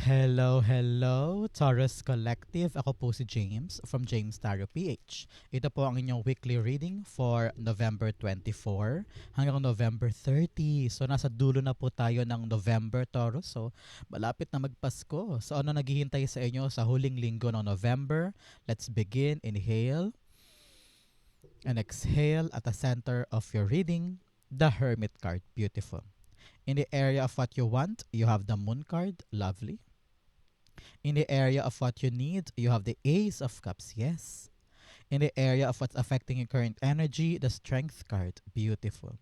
Hello, hello, Taurus Collective. Ako po si James from James Tarot PH. Ito po ang inyong weekly reading for November 24 hanggang November 30. So nasa dulo na po tayo ng November, Taurus. So malapit na magpasko. So ano naghihintay sa inyo sa huling linggo ng November? Let's begin. Inhale and exhale at the center of your reading, the Hermit card. Beautiful. In the area of what you want, you have the Moon card. Lovely. In the area of what you need, you have the Ace of Cups. Yes. In the area of what's affecting your current energy, the Strength card. Beautiful.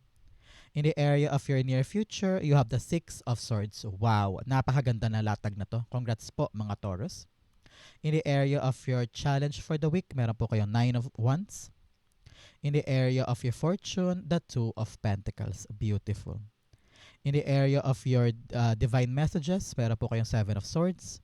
In the area of your near future, you have the Six of Swords. Wow, napakaganda na latag na to. Congrats po mga Taurus. In the area of your challenge for the week, meron po kayong Nine of Wands. In the area of your fortune, the Two of Pentacles. Beautiful. In the area of your divine messages, meron po kayong Seven of Swords.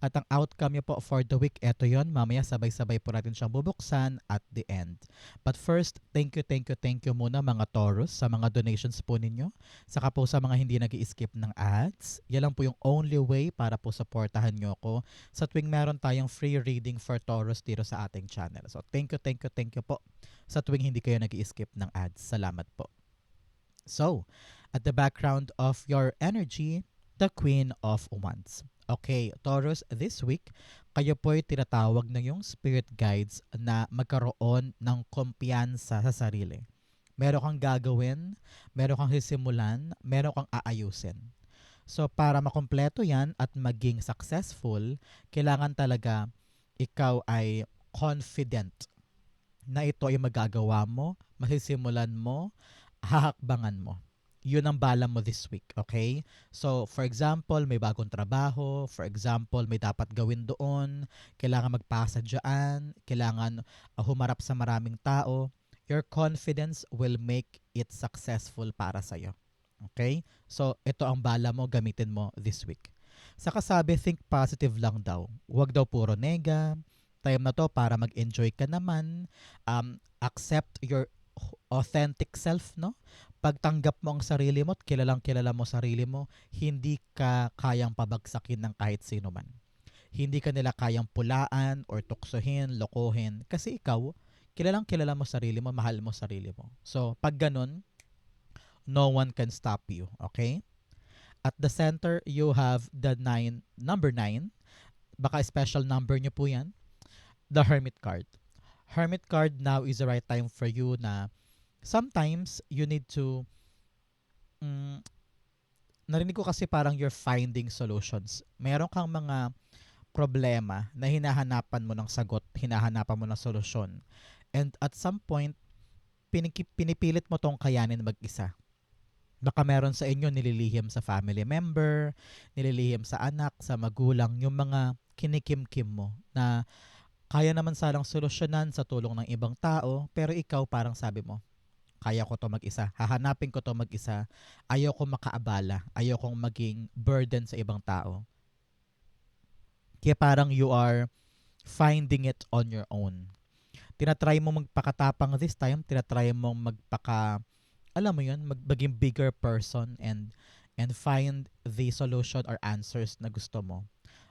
At ang outcome nyo po for the week, eto yon. Mamaya sabay-sabay po natin siyang bubuksan at the end. But first, thank you muna mga Taurus sa mga donations po ninyo. Saka po sa mga hindi nag-i-skip ng ads. Yan lang po yung only way para po supportahan nyo ko sa tuwing meron tayong free reading for Taurus dito sa ating channel. So thank you po sa tuwing hindi kayo nag-i-skip ng ads. Salamat po. So, at the background of your energy, the Queen of Wands. Okay, Taurus, this week, kayo po'y tinatawag na yung spirit guides na magkaroon ng kumpiyansa sa sarili. Meron kang gagawin, meron kang sisimulan, meron kang aayusin. So, para makompleto yan at maging successful, kailangan talaga ikaw ay confident na ito ay magagawa mo, masisimulan mo, hahakbangan mo. Yun ang bala mo this week, okay? So, for example, may bagong trabaho. For example, may dapat gawin doon. Kailangan magpasa dyan. Kailangan humarap sa maraming tao. Your confidence will make it successful para sa'yo. Okay? So, ito ang bala mo, gamitin mo this week. Saka sabi, think positive lang daw. Huwag daw puro nega. Time na to para mag-enjoy ka naman. Accept your authentic self, no? Pagtanggap mo ang sarili mo at kilalang kilala mo sarili mo, hindi ka kayang pabagsakin ng kahit sino man. Hindi ka nila kayang pulaan or tuksohin, lokohin. Kasi ikaw, kilalang kilala mo sarili mo, mahal mo sarili mo. So, pag ganun, no one can stop you. Okay? At the center, you have the number 9. Baka special number nyo po yan. The Hermit card. Hermit card, now is the right time for you na sometimes you need to narinig ko kasi parang you're finding solutions. Meron kang mga problema na hinahanapan mo ng sagot, hinahanapan mo ng solusyon. And at some point, pinipilit mo tong kayanin mag-isa. Baka meron sa inyo nililihim sa family member, nililihim sa anak, sa magulang, yung mga kinikimkim mo na kaya naman salang solusyonan sa tulong ng ibang tao, pero ikaw parang sabi mo, kaya ko to mag-isa, hahanapin ko to mag-isa, ayaw kong makaabala, ayaw kong maging burden sa ibang tao. Kaya parang you are finding it on your own. Tinatry mo magpakatapang this time, tinatry mo alam mo yun, maging bigger person and find the solution or answers na gusto mo.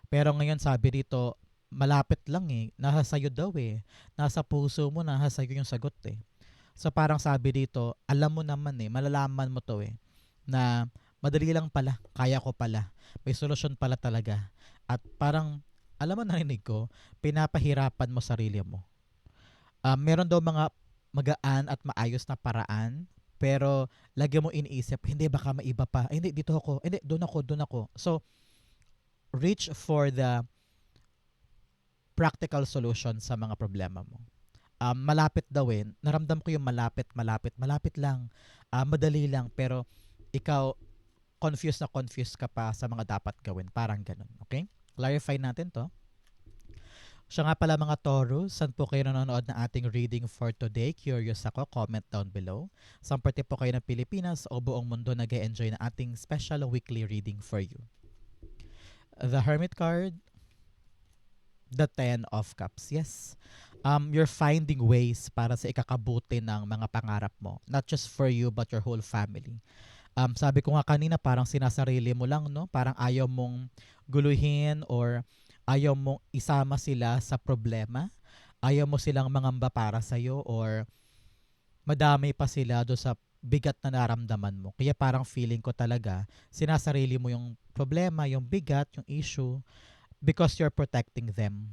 Pero ngayon sabi dito, malapit lang eh. Nasa sayo daw eh. Nasa puso mo, nasa sayo yung sagot eh. So parang sabi dito, alam mo naman eh, malalaman mo to eh, na madali lang pala, kaya ko pala. May solusyon pala talaga. At parang, alam mo narinig ko, pinapahirapan mo sarili mo. Meron daw mga magaan at maayos na paraan, pero lagi mo iniisip, hindi baka maiba pa. Hindi, dito ako. Hindi, doon ako. So, reach for the practical solution sa mga problema mo. Malapit daw eh. Naramdam ko yung malapit lang. Madali lang, pero ikaw, confused ka pa sa mga dapat gawin. Parang ganun. Okay? Clarify natin to. Siya nga pala mga Taurus, saan po kayo nanonood ng ating reading for today? Curious ako, comment down below. Saan parte po kayo ng Pilipinas o buong mundo nag-e-enjoy na ating special weekly reading for you? The Hermit card, the Ten of Cups. Yes. You're finding ways para sa ikakabuti ng mga pangarap mo. Not just for you, but your whole family. Sabi ko nga kanina, parang sinasarili mo lang, no? Parang ayaw mong guluhin or ayaw mong isama sila sa problema. Ayaw mo silang mangamba para sa'yo or madamay pa sila do sa bigat na naramdaman mo. Kaya parang feeling ko talaga, sinasarili mo yung problema, yung bigat, yung issue because you're protecting them.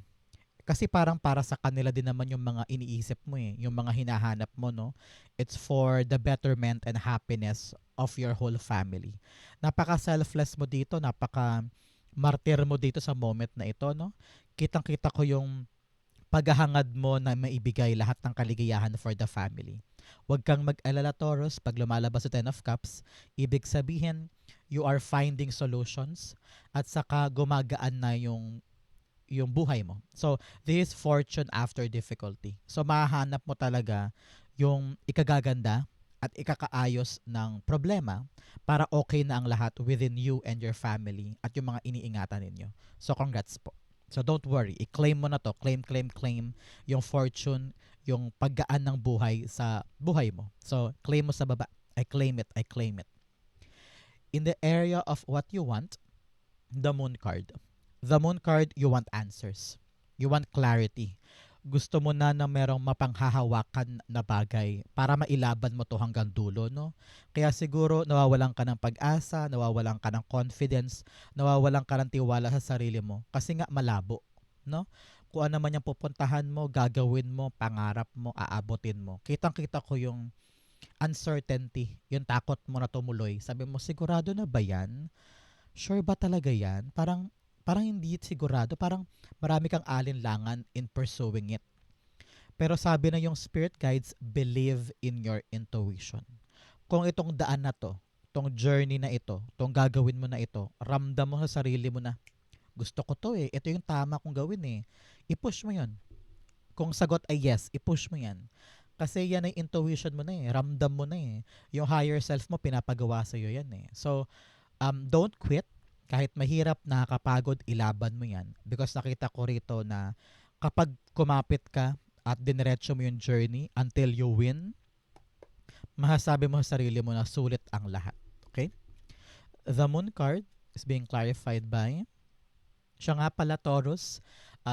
Kasi parang para sa kanila din naman yung mga iniisip mo eh, yung mga hinahanap mo, no? It's for the betterment and happiness of your whole family. Napaka-selfless mo dito, napaka-martyr mo dito sa moment na ito, no? Kitang-kita ko yung paghahangad mo na maibigay lahat ng kaligayahan for the family. Huwag kang mag-alala, Taurus, pag lumalabas sa Ten of Cups, ibig sabihin, you are finding solutions at saka gumagaan na yung buhay mo. So, this is fortune after difficulty. So, mahahanap mo talaga yung ikagaganda at ikakaayos ng problema para okay na ang lahat within you and your family at yung mga iniingatan ninyo. So, congrats po. So, don't worry. I-claim mo na to. Claim, claim, claim yung fortune, yung paggaan ng buhay sa buhay mo. So, claim mo sa baba. I claim it. I claim it. In the area of what you want, the moon card. The moon card, you want answers. You want clarity. Gusto mo na merong mapanghahawakan na bagay para mailaban mo to hanggang dulo, no? Kaya siguro nawawalan ka ng pag-asa, nawawalan ka ng confidence, nawawalan ka ng tiwala sa sarili mo kasi nga malabo, no? Kung ano man yung pupuntahan mo, gagawin mo, pangarap mo, aabotin mo. Kitang-kita ko yung uncertainty, yung takot mo na tumuloy. Sabi mo, sigurado na ba yan? Sure ba talaga yan? Parang hindi sigurado. Parang marami kang alinlangan in pursuing it. Pero sabi na yung spirit guides, believe in your intuition. Kung itong daan na to, itong journey na ito, itong gagawin mo na ito, ramdam mo sa sarili mo na, gusto ko to eh. Ito yung tama kong gawin eh. I-push mo yun. Kung sagot ay yes, i-push mo yan. Kasi yan ay intuition mo na eh. Ramdam mo na eh. Yung higher self mo, pinapagawa sa'yo yan eh. So, don't quit. Kahit mahirap, nakakapagod, ilaban mo yan. Because nakita ko rito na kapag kumapit ka at diniretso mo yung journey until you win, masasabi mo sa sarili mo na sulit ang lahat. Okay? The moon card is being clarified by, siya nga pala Taurus,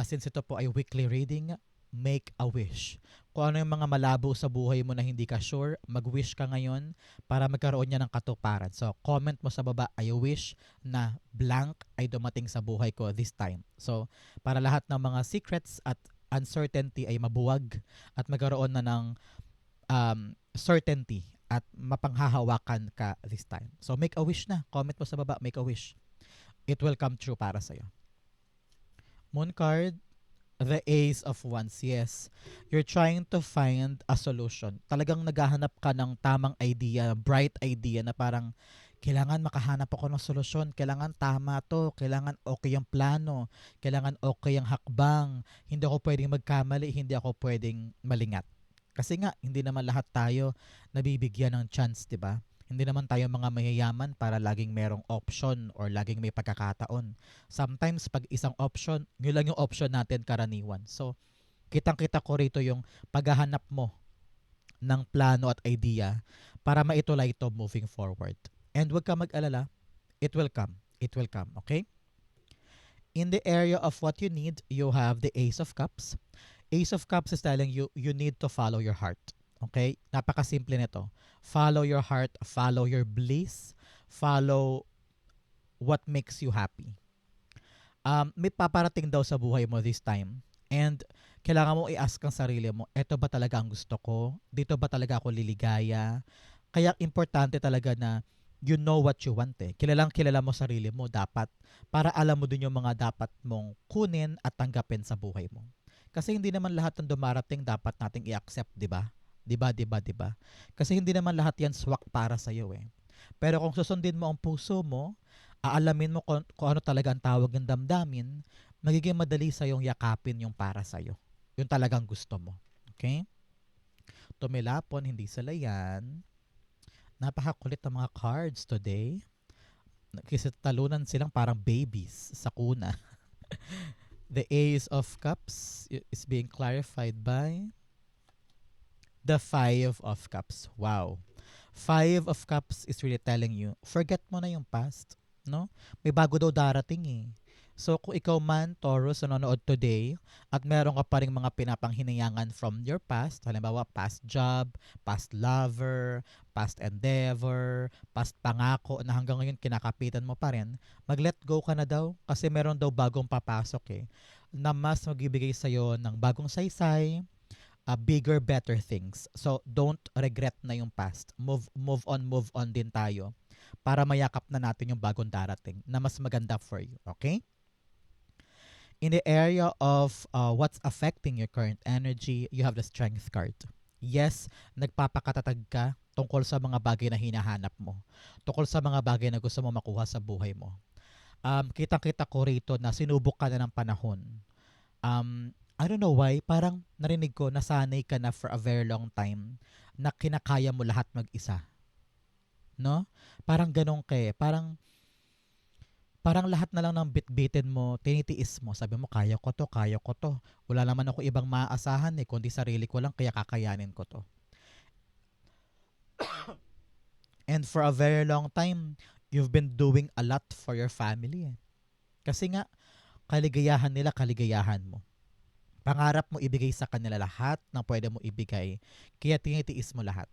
since ito po ay weekly reading, make a wish. Kung ano yung mga malabo sa buhay mo na hindi ka sure, mag-wish ka ngayon para magkaroon niya ng katuparan. So, comment mo sa baba, I wish na blank ay dumating sa buhay ko this time. So, para lahat ng mga secrets at uncertainty ay mabuwag at magkaroon na ng certainty at mapanghahawakan ka this time. So, make a wish na. Comment mo sa baba, make a wish. It will come true para sa'yo. Moon card, the Ace of Wands, yes. You're trying to find a solution. Talagang naghahanap ka ng tamang idea, bright idea na parang kailangan makahanap ako ng solusyon. Kailangan tama to. Kailangan okay ang plano. Kailangan okay ang hakbang. Hindi ako pwedeng magkamali. Hindi ako pwedeng malingat. Kasi nga, hindi naman lahat tayo nabibigyan ng chance, di ba? Hindi naman tayo mga mayayaman para laging merong option or laging may pagkakataon. Sometimes, pag isang option, yun lang yung option natin karaniwan. So, kitang-kita ko rito yung paghahanap mo ng plano at idea para maitulay ito moving forward. And huwag ka mag-alala, it will come. It will come, okay? In the area of what you need, you have the Ace of Cups. Ace of Cups is telling you, you need to follow your heart. Okay? Napakasimple nito. Follow your heart, follow your bliss, follow what makes you happy. May paparating daw sa buhay mo this time. And kailangan mo i-ask ang sarili mo, eto ba talaga ang gusto ko? Dito ba talaga ako liligaya? Kaya importante talaga na you know what you want eh. Kilalang kilala mo sarili mo dapat para alam mo din yung mga dapat mong kunin at tanggapin sa buhay mo. Kasi hindi naman lahat ng dumarating dapat nating i-accept, di ba? Di ba? Kasi hindi naman lahat yan swak para sa'yo eh. Pero kung susundin mo ang puso mo, aalamin mo kung ano talaga ang tawag ng damdamin, magiging madali sa'yong yakapin yung para sa'yo. Yung talagang gusto mo. Okay? Tumilapon, hindi sila yan. Napakakulit ng mga cards today. Kasi talunan silang parang babies sa kuna. The Ace of Cups is being clarified by the Five of Cups. Wow. Five of Cups is really telling you, forget mo na yung past. No? May bago daw darating eh. So kung ikaw man, Taurus, nanonood today, at meron ka pa rin mga pinapanghinayangan from your past, halimbawa past job, past lover, past endeavor, past pangako na hanggang ngayon kinakapitan mo pa rin, mag-let go ka na daw kasi meron daw bagong papasok eh na mas magbibigay sa'yo ng bagong saysay, bigger, better things. So, don't regret na yung past. Move on din tayo para mayakap na natin yung bagong darating na mas maganda for you. Okay? In the area of what's affecting your current energy, you have the Strength card. Yes, nagpapakatatag ka tungkol sa mga bagay na hinahanap mo. Tungkol sa mga bagay na gusto mo makuha sa buhay mo. Kitang-kita ko rito na sinubok ka na ng panahon. I don't know why, parang narinig ko, nasanay ka na for a very long time na kinakaya mo lahat mag-isa. No? Parang ganun ka eh. Parang lahat na lang ng bitbitin mo, tinitiis mo. Sabi mo, kaya ko to, kaya ko to. Wala naman ako ibang maaasahan eh, kundi sarili ko lang, kaya kakayanin ko to. And for a very long time, you've been doing a lot for your family eh. Kasi nga, kaligayahan nila, kaligayahan mo. Pangarap mo ibigay sa kanila lahat ng pwede mo ibigay, kaya tinitiis mo lahat.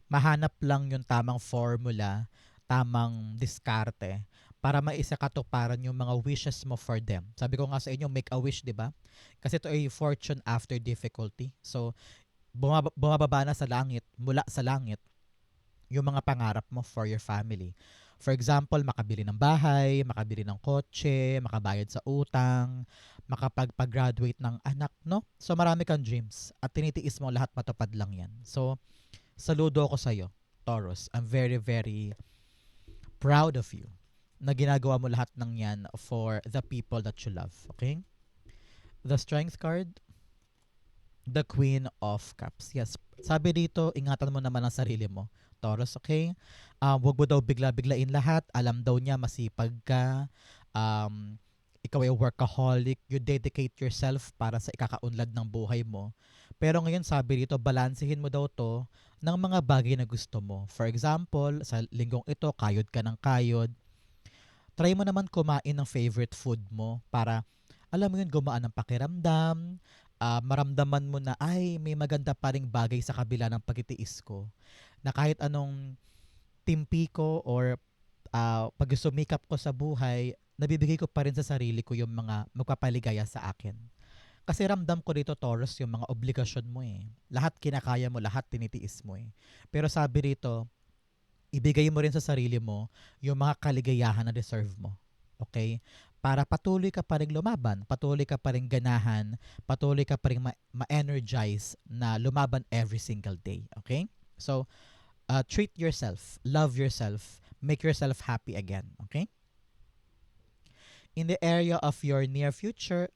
Mahanap lang yung tamang formula, tamang diskarte, para maisakatuparan yung mga wishes mo for them. Sabi ko nga sa inyo, make a wish, di ba? Kasi ito ay fortune after difficulty. So, bumababa na sa langit, mula sa langit, yung mga pangarap mo for your family. For example, makabili ng bahay, makabili ng kotse, makabayad sa utang, makapag-graduate ng anak, no? So, marami kang dreams at tinitiis mo lahat matupad lang yan. So, saludo ako sa'yo, Taurus. I'm very, very proud of you na ginagawa mo lahat ng yan for the people that you love. Okay? The Strength card, the Queen of Cups. Yes, sabi dito, ingatan mo naman ang sarili mo, Taurus, okay? Huwag mo daw bigla-biglain lahat. Alam daw niya, masipag ka. Ikaw ay workaholic. You dedicate yourself para sa ikakaunlad ng buhay mo. Pero ngayon, sabi dito, balansehin mo daw to ng mga bagay na gusto mo. For example, sa linggong ito, kayod ka ng kayod. Try mo naman kumain ng favorite food mo para, alam mo yun, gumaan ang pakiramdam, maramdaman mo na, ay, may maganda pa ring bagay sa kabila ng pagtitiis ko. Na kahit anong timpi ko or pag-sumikap ko sa buhay, nabibigay ko pa rin sa sarili ko yung mga magpapaligaya sa akin. Kasi ramdam ko dito, Taurus, yung mga obligasyon mo eh. Lahat kinakaya mo, lahat tinitiis mo eh. Pero sabi rito, ibigay mo rin sa sarili mo yung mga kaligayahan na deserve mo. Okay? Para patuloy ka pa rin lumaban, patuloy ka pa rin ganahan, patuloy ka pa rin ma-energize na lumaban every single day. Okay? So, treat yourself, love yourself, make yourself happy again. Okay? In the area of your near future,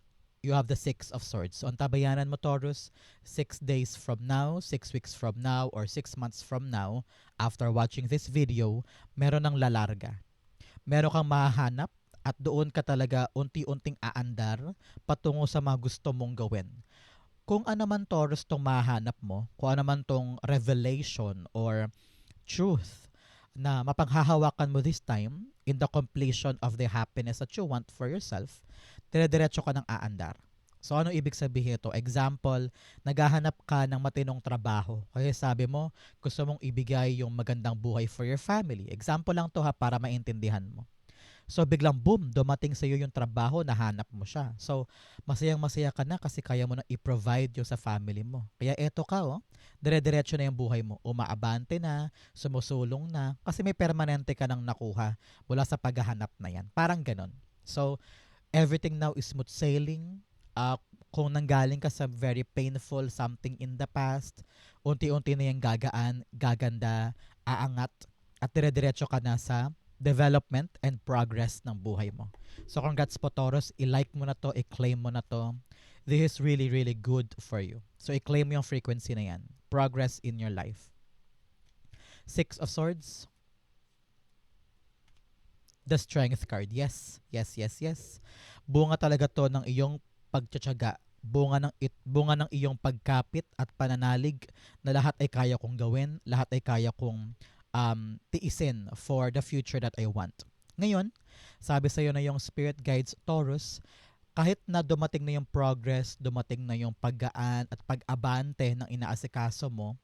you have the Six of Swords. So, ang tabayanan mo, Taurus, 6 days from now, 6 weeks from now, or 6 months from now, after watching this video, meron ng lalarga. Meron kang mahahanap at doon ka talaga unti-unting aandar patungo sa mga gusto mong gawin. Kung ano man, Taurus, tong mahahanap mo, kung ano man tong revelation or truth na mapanghahawakan mo this time in the completion of the happiness that you want for yourself, dire-diretso ka ng aandar. So, ano ibig sabihin ito? Example, naghahanap ka ng matinong trabaho. Kaya sabi mo, gusto mong ibigay yung magandang buhay for your family. Example lang to ha, para maintindihan mo. So, biglang boom, dumating sa iyo yung trabaho, nahanap mo siya. So, masayang-masaya ka na kasi kaya mo na i-provide yung sa family mo. Kaya eto ka, oh, dire-diretso na yung buhay mo. Umaabante na, sumusulong na, kasi may permanente ka nang nakuha mula sa paghahanap na yan. Parang ganon. So, everything now is smooth sailing. Kung nanggaling ka sa very painful something in the past, unti-unti na yung gagaan, gaganda, aangat, at dire-diretso ka na sa development and progress ng buhay mo. So congrats po, Taurus, i-like mo na to, i-claim mo na to. This is really, really good for you. So i-claim mo yung frequency na yan. Progress in your life. Six of Swords. The Strength card. Yes, yes, yes, yes. Bunga talaga to ng iyong pagtsatsaga bunga ng iyong pagkapit at pananalig na lahat ay kaya kong gawin, lahat ay kaya kong tiisin for the future that I want. Ngayon, sabi sa iyo na yung spirit guides Taurus, kahit na dumating na yung progress, dumating na yung paggaan at pag-abante ng inaasikaso mo,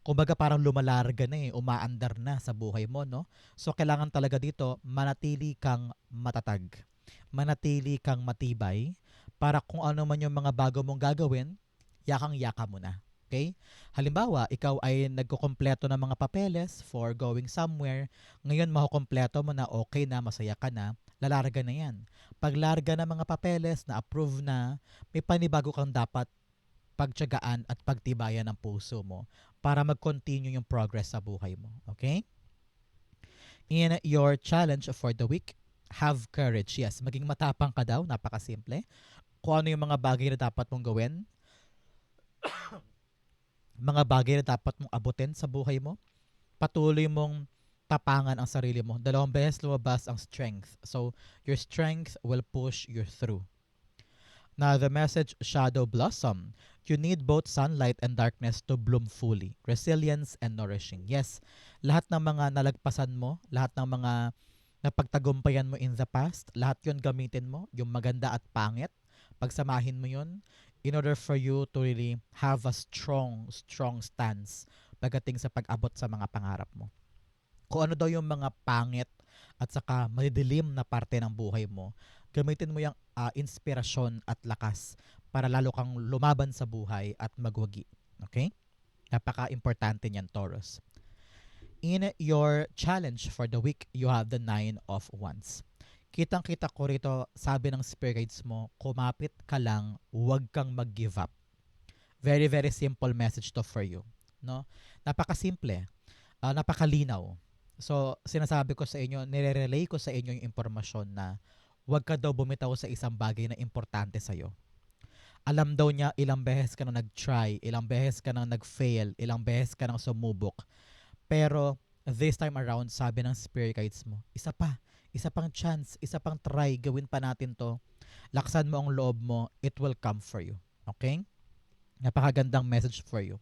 kumbaga parang lumalarga na umaandar na sa buhay mo, no? So kailangan talaga dito manatili kang matatag, manatili kang matibay para kung ano man yung mga bago mong gagawin, yakang-yaka mo na. Okay? Halimbawa, ikaw ay nagkukumpleto ng mga papeles for going somewhere. Ngayon, makukumpleto mo na okay na, masaya ka na, lalarga na yan. Pag larga ng mga papeles na approve na, may panibago kang dapat pagtiyagaan at pagtibayan ng puso mo para mag-continue yung progress sa buhay mo. Okay? In your challenge for the week, have courage. Yes, maging matapang ka daw. Napakasimple. Kung ano yung mga bagay na dapat mong gawin, mga bagay na dapat mong abutin sa buhay mo, patuloy mong tapangan ang sarili mo. Dalawang beses lumabas ang strength. So, your strength will push you through. Now, the message, shadow blossom. You need both sunlight and darkness to bloom fully. Resilience and nourishing. Yes, lahat ng mga nalagpasan mo, lahat ng mga napagtagumpayan mo in the past, lahat yun gamitin mo, yung maganda at pangit, pagsamahin mo yun, in order for you to really have a strong stance pagdating sa pag-abot sa mga pangarap mo. Kung ano daw yung mga pangit at saka madidilim na parte ng buhay mo, gamitin mo yung inspirasyon at lakas para lalo kang lumaban sa buhay at magwagi. Okay? Napaka-importante niyan, Taurus. In your challenge for the week, you have the 9 of Wands. Kitang-kita ko rito, sabi ng spirit guides mo, kumapit ka lang, huwag kang mag-give up. Very, very simple message to for you. No? Napakasimple. Napakalinaw. So, sinasabi ko sa inyo, nire-relay ko sa inyo yung impormasyon na huwag ka daw bumitaw sa isang bagay na importante sa'yo. Alam daw niya ilang beses ka nang nag-try, ilang beses ka nang nag-fail, ilang beses ka nang sumubok. Pero this time around, sabi ng spirit guides mo, isa pang chance, isa pang try, gawin pa natin to. Laksan mo ang loob mo, it will come for you. Okay? Napakagandang message for you.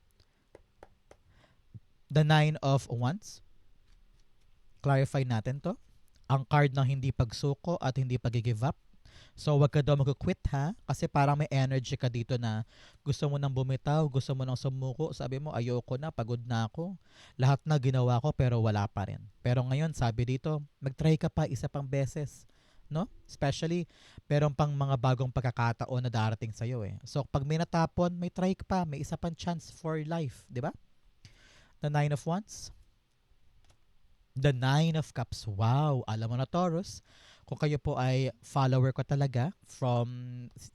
The 9 of Wands. Clarify natin to. Ang card ng hindi pagsuko at hindi pag-give up. So, wag ka daw mag-quit ha. Kasi parang may energy ka dito na gusto mo nang bumitaw, gusto mo nang sumuko. Sabi mo, ayoko na, pagod na ako. Lahat na ginawa ko pero wala pa rin. Pero ngayon, sabi dito, mag-try ka pa isa pang beses. No? Especially, meron pang mga bagong pagkakataon na darating sa'yo eh. So, pag may natapon, may try ka pa. May isa pang chance for life. Di ba? The 9 of Wands. The 9 of Cups. Wow! Alam mo na, Taurus, kung kayo po ay follower ko talaga from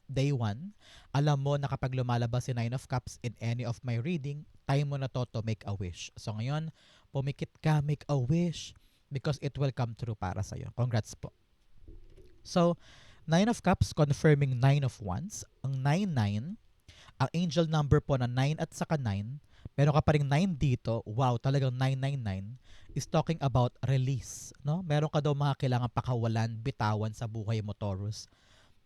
day 1, alam mo na kapag lumalabas si 9 of Cups in any of my reading, time mo na to make a wish. So ngayon, pumikit ka, make a wish because it will come true para sa'yo. Congrats po. So, 9 of Cups confirming 9 of Wands. Ang 9-9, ang angel number po na 9 at saka 9, meron ka pa rin 9 dito, wow, talagang 999, is talking about release. No? Meron ka daw mga kailangan pakawalan, bitawan sa buhay mo, Taurus,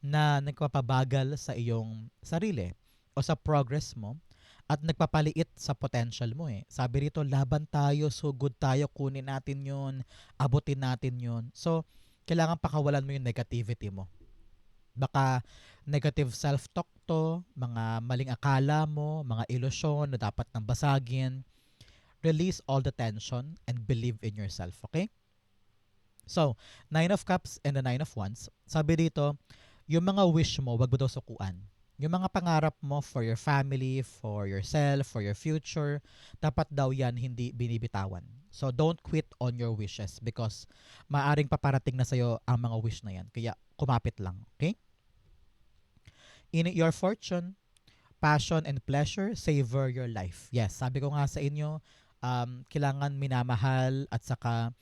na nagpapabagal sa iyong sarili o sa progress mo at nagpapaliit sa potential mo eh. Sabi rito, laban tayo, so good tayo, kunin natin yun, abutin natin yun. So, kailangan pakawalan mo yung negativity mo. Baka negative self-talk to, mga maling akala mo, mga ilusyon na dapat nang basagin. Release all the tension and believe in yourself, okay? So, 9 of Cups and the 9 of Wands. Sabi dito, yung mga wish mo, wag mo daw sukuan. Yung mga pangarap mo for your family, for yourself, for your future, dapat daw yan hindi binibitawan. So, don't quit on your wishes because maaring paparating na sa'yo ang mga wish na yan. Kaya, kumapit lang, okay? In your fortune, passion and pleasure, savor your life. Yes, sabi ko nga sa inyo, kailangan minamahal at saka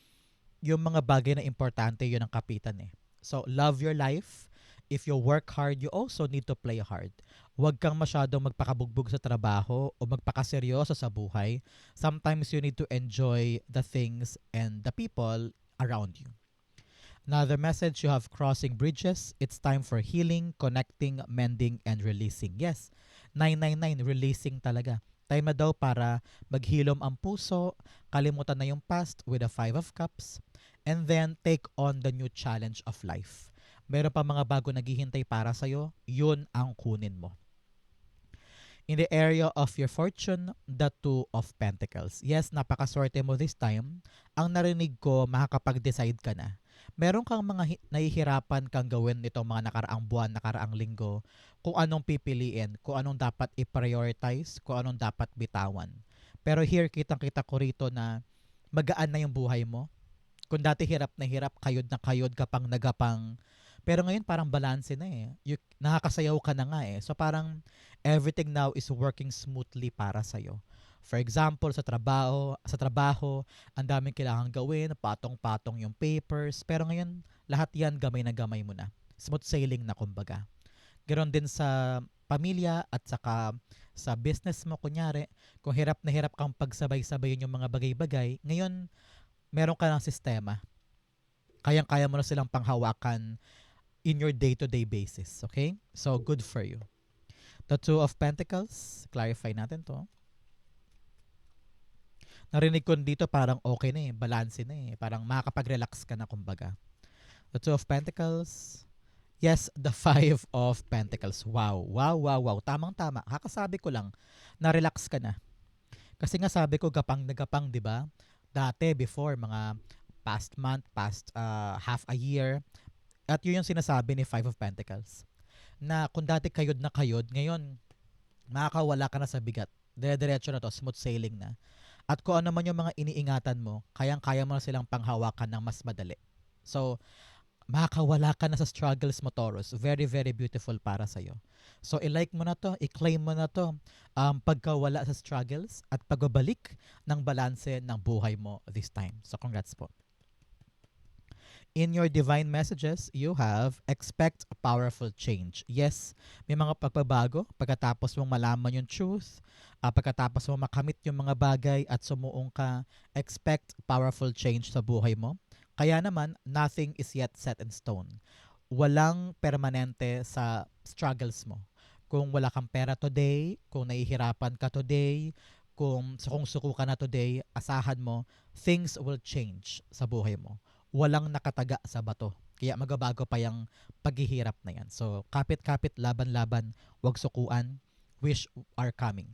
yung mga bagay na importante yun ang kapitan eh. So, love your life. If you work hard, you also need to play hard. Huwag kang masyadong magpakabugbog sa trabaho o magpakaseryoso sa buhay. Sometimes you need to enjoy the things and the people around you. Another message, you have crossing bridges. It's time for healing, connecting, mending, and releasing. Yes, 999, releasing talaga. Time na daw para maghilom ang puso, kalimutan na yung past with a Five of Cups, and then take on the new challenge of life. Meron pa mga bago naghihintay para sa'yo, yun ang kunin mo. In the area of your fortune, the Two of Pentacles. Yes, napakaswerte mo this time. Ang narinig ko, makakapag-decide ka na. Meron kang mga nahihirapan kang gawin nitong mga nakaraang buwan, nakaraang linggo, kung anong pipiliin, kung anong dapat i-prioritize, kung anong dapat bitawan. Pero here, kitang-kita ko rito na magaan na yung buhay mo. Kung dati hirap na kayod ka pang nagapang, pero ngayon parang balanse na eh. Nakakasayaw ka na nga eh. So parang everything now is working smoothly para sa'yo. For example, sa trabaho, ang daming kailangan gawin, patong-patong yung papers, pero ngayon lahat yan gamay na gamay mo na. Smooth sailing na kumbaga. Ganoon din sa pamilya at saka sa business mo kunyari, kung hirap na hirap kang pagsabay-sabayin yung mga bagay-bagay, ngayon meron ka ng sistema. Kayang-kaya mo na silang panghawakan in your day-to-day basis. Okay? So, good for you. The Two of Pentacles, clarify natin to. Narinig ko dito parang okay na eh, balance na eh. Parang makakapag-relax ka na kumbaga. The Two of Pentacles. Yes, the Five of Pentacles. Wow, wow, wow, wow. Tamang-tama. Kakasabi ko lang, na-relax ka na. Kasi nga sabi ko, gapang na gapang, di ba? Dati, before, mga past month, past half a year, at yun yung sinasabi ni Five of Pentacles. Na kung dati kayod na kayod, ngayon, makakawala ka na sa bigat. Dire-diretso na to, smooth sailing na. At kung ano man yung mga iniingatan mo, kayang-kaya mo na silang panghawakan ng mas madali. So, makakawala ka na sa struggles mo, Taurus. Very, very beautiful para sa'yo. So, i-like mo na to, i-claim mo na to, pagkawala sa struggles at pagbabalik ng balanse ng buhay mo this time. So, congrats po. In your divine messages, you have expect a powerful change. Yes, may mga pagbabago pagkatapos mong malaman yung truth, pagkatapos mo makamit yung mga bagay at sumuong ka, expect powerful change sa buhay mo. Kaya naman, nothing is yet set in stone. Walang permanente sa struggles mo. Kung wala kang pera today, kung nahihirapan ka today, kung sukong-suko ka na today, asahan mo, things will change sa buhay mo. Walang nakataga sa bato. Kaya magabago pa yung paghihirap na yan. So, kapit-kapit, laban-laban, wag sukuan, wish are coming.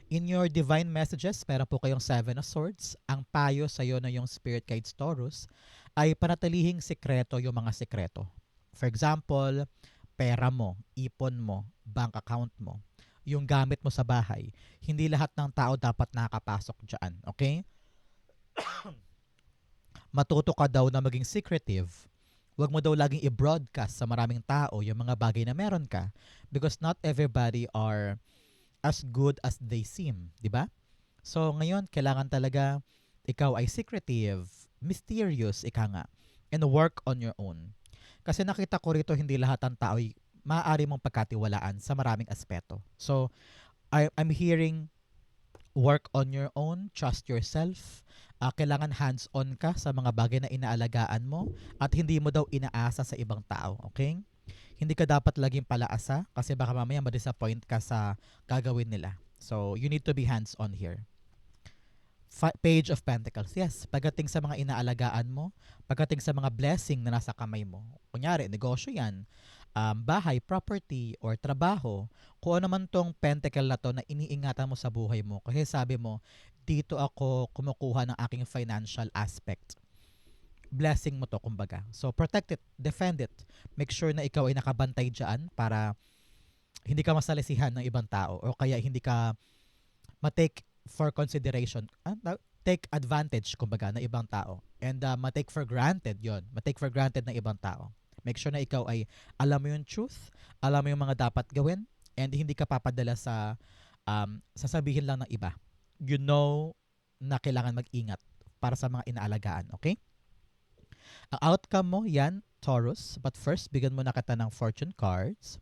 In your divine messages, meron po kayong Seven of Swords. Ang payo sa iyo na yung Spirit Guides Taurus ay panatilihing sekreto yung mga sekreto. For example, pera mo, ipon mo, bank account mo, yung gamit mo sa bahay. Hindi lahat ng tao dapat nakakapasok dyan. Okay? Matuto ka daw na maging secretive. Huwag mo daw laging i-broadcast sa maraming tao yung mga bagay na meron ka because not everybody are as good as they seem, di ba? So ngayon, kailangan talaga ikaw ay secretive, mysterious, ika nga, and work on your own. Kasi nakita ko rito, hindi lahat ng tao ay maaari mong pagkatiwalaan sa maraming aspeto. So, I'm hearing work on your own, trust yourself, kailangan hands-on ka sa mga bagay na inaalagaan mo at hindi mo daw inaasa sa ibang tao, okay? Hindi ka dapat laging palaasa kasi baka mamaya ma-disappoint ka sa gagawin nila. So, you need to be hands-on here. Page of Pentacles. Yes, pagdating sa mga inaalagaan mo, pagdating sa mga blessing na nasa kamay mo. Kunyari, negosyo yan, bahay, property, or trabaho. Kung ano man tong pentacle na to na iniingatan mo sa buhay mo. Kasi sabi mo, dito ako kumukuha ng aking financial aspect. Blessing mo to, kumbaga. So, protect it, defend it. Make sure na ikaw ay nakabantay dyan para hindi ka masalisihan ng ibang tao o kaya hindi ka ma-take for consideration, take advantage, kumbaga, ng ibang tao. And ma-take for granted yon, ma-take for granted ng ibang tao. Make sure na ikaw ay alam mo yung truth, alam mo yung mga dapat gawin, and hindi ka papadala sa sasabihin lang ng iba. You know na kailangan mag-ingat para sa mga inaalagaan, okay? Ang outcome mo, yan, Taurus. But first, bigyan mo na kita ng fortune cards.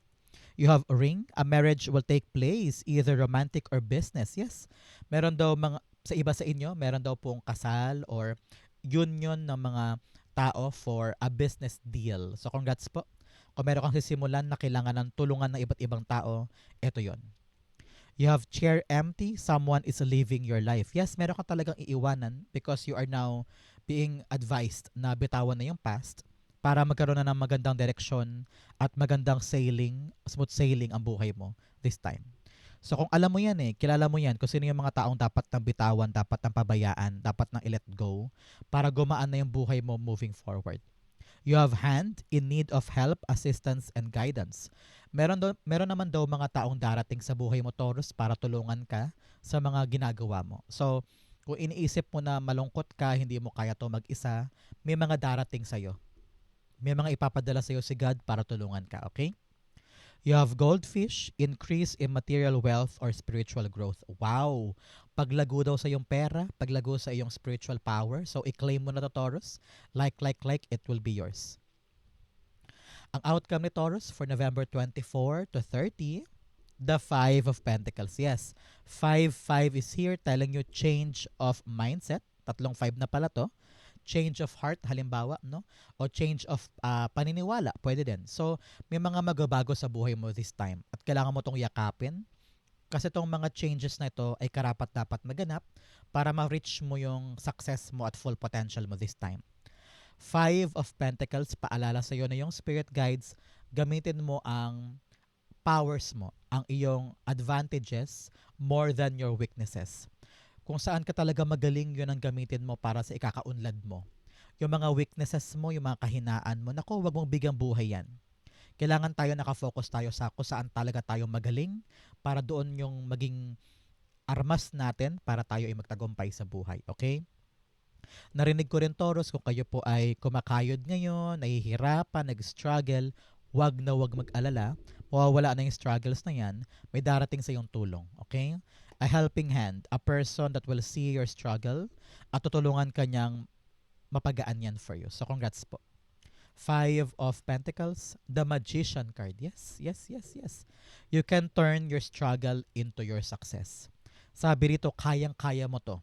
You have a ring. A marriage will take place, either romantic or business. Yes. Meron daw mga, sa iba sa inyo, meron daw pong kasal or union ng mga tao for a business deal. So congrats po. Kung meron kang sisimulan na kailangan ng tulungan ng iba't ibang tao, ito yon. You have chair empty, someone is leaving your life. Yes, meron kang talagang iiwanan because you are now being advised na bitawan na yung past para magkaroon na ng magandang direksyon at magandang sailing, smooth sailing ang buhay mo this time. So kung alam mo yan kilala mo yan kung sino yung mga taong dapat nang bitawan, dapat nang pabayaan, dapat nang i-let go para gumaan na yung buhay mo moving forward. You have hand in need of help, assistance, and guidance. Meron naman daw mga taong darating sa buhay mo, Taurus, para tulungan ka sa mga ginagawa mo. So, kung iniisip mo na malungkot ka, hindi mo kaya to mag-isa, may mga darating sa'yo. May mga ipapadala sa'yo si God para tulungan ka, okay? You have goldfish, increase in material wealth or spiritual growth. Wow! Paglago daw sa iyong pera, paglago sa iyong spiritual power. So, i-claim mo na to, Taurus. Like, it will be yours. Ang outcome ni Taurus for November 24 to 30, the Five of Pentacles. Yes, 5-5 is here telling you change of mindset. Tatlong 5 na pala to. Change of heart, halimbawa, no? O change of paniniwala, pwede din. So, may mga magbabago sa buhay mo this time. At kailangan mo itong yakapin. Kasi itong mga changes na ito ay karapat-dapat maganap para ma-reach mo yung success mo at full potential mo this time. 5 of Pentacles, paalala sa iyo na yung spirit guides, gamitin mo ang powers mo, ang iyong advantages more than your weaknesses. Kung saan ka talaga magaling, yun ang gamitin mo para sa ikakaunlad mo. Yung mga weaknesses mo, yung mga kahinaan mo, naku, wag mong bigang buhay yan. Kailangan tayo nakafocus tayo sa kung saan talaga tayo magaling para doon yung maging armas natin para tayo ay magtagumpay sa buhay. Okay? Narinig ko rin, Taurus, kung kayo po ay kumakayod ngayon, nahihirapan, nag-struggle, wag na wag mag-alala. Mawawala na yung struggles na yan. May darating sa iyong tulong. Okay? A helping hand, a person that will see your struggle at tutulungan kanyang mapagaan yan for you. So congrats po. 5 of Pentacles, the Magician card. Yes. You can turn your struggle into your success. Sabi rito, kayang-kaya mo to.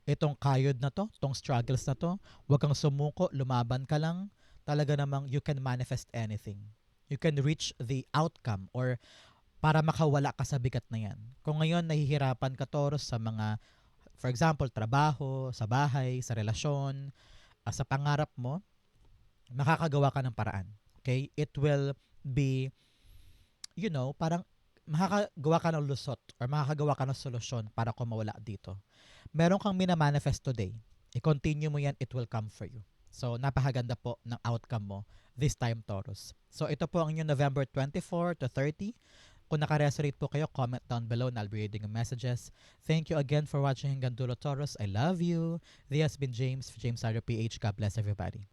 Itong kayod na to, itong struggles na to, huwag kang sumuko, lumaban ka lang. Talaga namang you can manifest anything. You can reach the outcome or para makawala ka sa bigat na yan. Kung ngayon nahihirapan ka, Taurus, sa mga, for example, trabaho, sa bahay, sa relasyon, sa pangarap mo, makakagawa ka ng paraan. Okay? It will be, parang makakagawa ka ng lusot or makakagawa ka ng solusyon para kumawala dito. Meron kang minamanifest today. I-continue mo yan, it will come for you. So, napakaganda po ng outcome mo this time, Taurus. So, ito po ang inyong November 24 to 30. Kung naka-resonate po kayo, comment down below and I'll be reading your messages. Thank you again for watching hanggang dulo, Taurus. I love you. This has been James Sarah PH. God bless everybody.